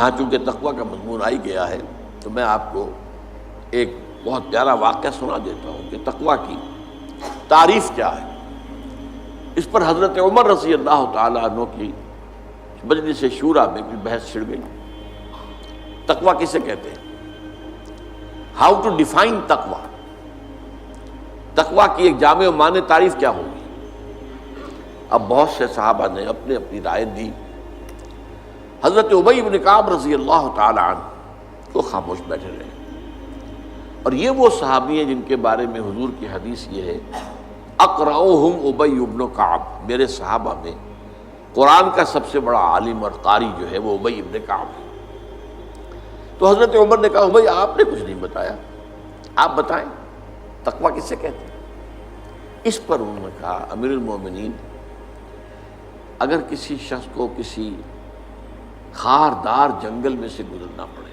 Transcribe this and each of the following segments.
یہاں چونکہ تقویٰ کا مضمون آئی گیا ہے تو میں آپ کو ایک بہت پیارا واقعہ سنا دیتا ہوں کہ تقویٰ کی تعریف کیا ہے۔ اس پر حضرت عمر رضی اللہ تعالیٰ عنہ کی مجلس شورا میں بھی بحث چھڑ گئی۔ تقویٰ کسے کہتے ہیں؟ ہاؤ ٹو ڈیفائن تقویٰ، تقویٰ کی ایک جامع و معنی تعریف کیا ہوگی؟ اب بہت سے صحابہ نے اپنے اپنی رائے دی۔ حضرت ابی بن کعب رضی اللہ تعالی عنہ کو خاموش بیٹھے رہے، اور یہ وہ صحابی ہیں جن کے بارے میں حضور کی حدیث یہ ہے اقرأہم ابی بن کعب، میرے صحابہ میں قرآن کا سب سے بڑا عالم اور قاری جو ہے وہ ابی بن کعب ہے۔ تو حضرت عمر نے کہا بھائی آپ نے کچھ نہیں بتایا، آپ بتائیں تقویٰ کسے کہتے ہیں؟ اس پر انہوں نے کہا امیر المومنین، اگر کسی شخص کو کسی خاردار جنگل میں سے گزرنا پڑے،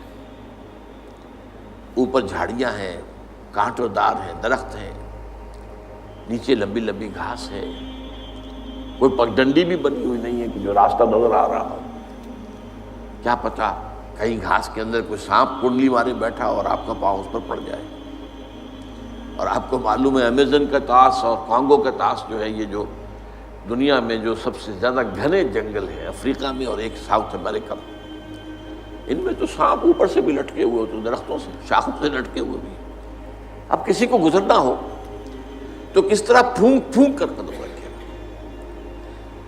اوپر جھاڑیاں ہیں، کانٹوں دار ہیں، درخت ہیں، نیچے لمبی لمبی گھاس ہے، کوئی پگڈنڈی بھی بنی ہوئی نہیں ہے کہ جو راستہ نظر آ رہا ہو، کیا پتہ کہیں گھاس کے اندر کوئی سانپ کنڈلی مارے بیٹھا اور آپ کا پاؤں اس پر پڑ جائے، اور آپ کو معلوم ہے امیزن کا طاس اور کانگو کا طاس جو ہے یہ جو دنیا میں جو سب سے زیادہ گھنے جنگل ہیں افریقہ میں اور ایک ساؤتھ امریکہ میں، ان میں تو سانپ اوپر سے بھی لٹکے ہوئے ہوتے، درختوں سے شاخوں سے لٹکے ہوئے بھی۔ اب کسی کو گزرنا ہو تو کس طرح پھونک پھونک کر قدم رکھے،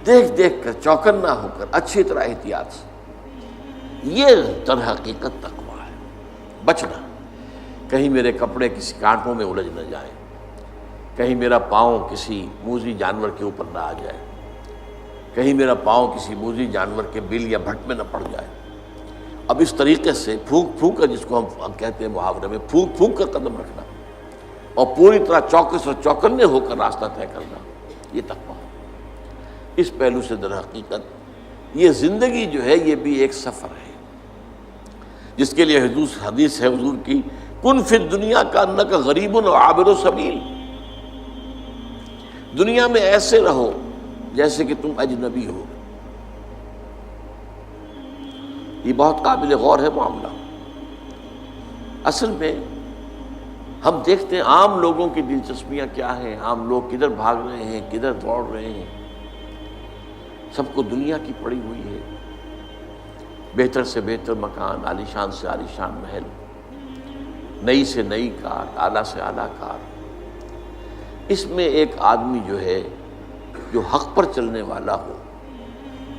دیکھ دیکھ کر، چوکنا ہو کر، اچھی طرح احتیاط سے۔ یہ در حقیقت تقویٰ ہے، بچنا، کہیں میرے کپڑے کسی کانٹوں میں الجھ نہ جائیں، کہیں میرا پاؤں کسی موذی جانور کے اوپر نہ آ جائے، کہیں میرا پاؤں کسی موذی جانور کے بل یا بھٹ میں نہ پڑ جائے۔ اب اس طریقے سے پھونک پھونک کر، جس کو ہم کہتے ہیں محاورے میں پھونک پھونک کر قدم رکھنا اور پوری طرح چوکس اور چوکنے ہو کر راستہ طے کرنا، یہ تقویٰ ہے۔ اس پہلو سے در حقیقت یہ زندگی جو ہے یہ بھی ایک سفر ہے، جس کے لیے حدیث ہے حضور کی کن فی الدنیا کانک غریب و عابر سبیل، دنیا میں ایسے رہو جیسے کہ تم اجنبی ہو۔ یہ بہت قابل غور ہے معاملہ۔ اصل میں ہم دیکھتے ہیں عام لوگوں کی دلچسپیاں کیا ہیں، عام لوگ کدھر بھاگ رہے ہیں، کدھر دوڑ رہے ہیں، سب کو دنیا کی پڑی ہوئی ہے، بہتر سے بہتر مکان، عالیشان سے عالیشان محل، نئی سے نئی کار، اعلیٰ سے اعلیٰ کار۔ اس میں ایک آدمی جو ہے جو حق پر چلنے والا ہو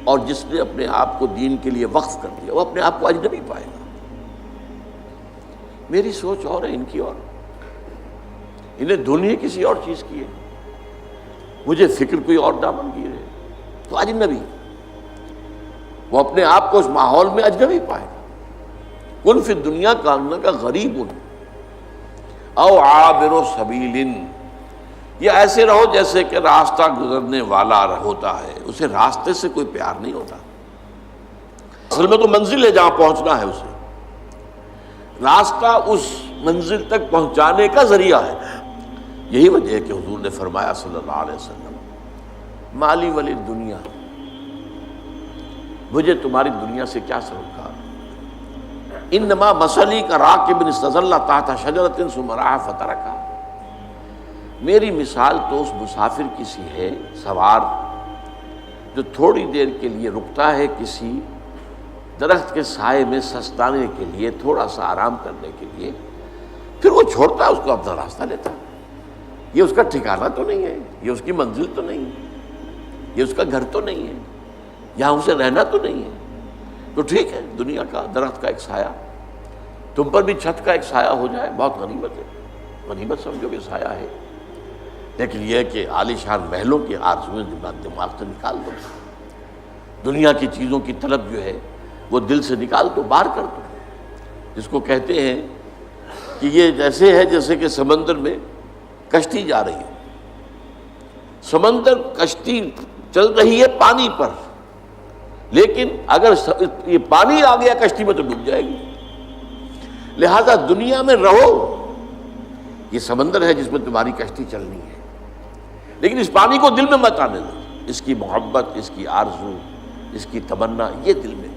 اور جس نے اپنے آپ کو دین کے لیے وقف کر دیا، وہ اپنے آپ کو اجنبی پائے گا۔ میری سوچ اور ہے، ان کی اور، انہیں دنیا کسی اور چیز کی ہے، مجھے فکر کوئی اور دامن گیر ہے، تو اجنبی، وہ اپنے آپ کو اس ماحول میں اجنبی پائے گا۔ کن فی الدنیا کانک غریب او عابر سبیل، یہ ایسے رہو جیسے کہ راستہ گزرنے والا ہوتا ہے، اسے راستے سے کوئی پیار نہیں ہوتا، اصل میں تو منزل ہے جہاں پہنچنا ہے، اسے راستہ اس منزل تک پہنچانے کا ذریعہ ہے۔ یہی وجہ ہے کہ حضور نے فرمایا صلی اللہ علیہ وسلم مالی ولی دنیا، مجھے تمہاری دنیا سے کیا سروکار، انما مثلی کا راکب استظل تحت شجرۃ ثم راح فترکھا، میری مثال تو اس مسافر کی سی ہے، سوار جو تھوڑی دیر کے لیے رکتا ہے کسی درخت کے سائے میں سستانے کے لیے، تھوڑا سا آرام کرنے کے لیے، پھر وہ چھوڑتا ہے اس کو، اپنا راستہ لیتا ہے۔ یہ اس کا ٹھکانہ تو نہیں ہے، یہ اس کی منزل تو نہیں ہے، یہ اس کا گھر تو نہیں ہے، یہاں اسے رہنا تو نہیں ہے۔ تو ٹھیک ہے، دنیا کا درخت کا ایک سایہ تم پر بھی چھت کا ایک سایہ ہو جائے، بہت غنیمت ہے، غنیمت سمجھو کہ سایہ ہے۔ لیکن یہ ہے کہ عالیشان محلوں کی آرزویں دماغ سے نکال دو، دنیا کی چیزوں کی طلب جو ہے وہ دل سے نکال دو، باہر کر دو، جس کو کہتے ہیں کہ یہ جیسے ہے جیسے کہ سمندر میں کشتی جا رہی ہے، سمندر کشتی چل رہی ہے پانی پر، لیکن اگر یہ پانی آ گیا کشتی میں تو ڈوب جائے گی۔ لہذا دنیا میں رہو، یہ سمندر ہے جس میں تمہاری کشتی چلنی ہے، لیکن اس پانی کو دل میں مت آنے دو، اس کی محبت، اس کی آرزو، اس کی تمنا یہ دل میں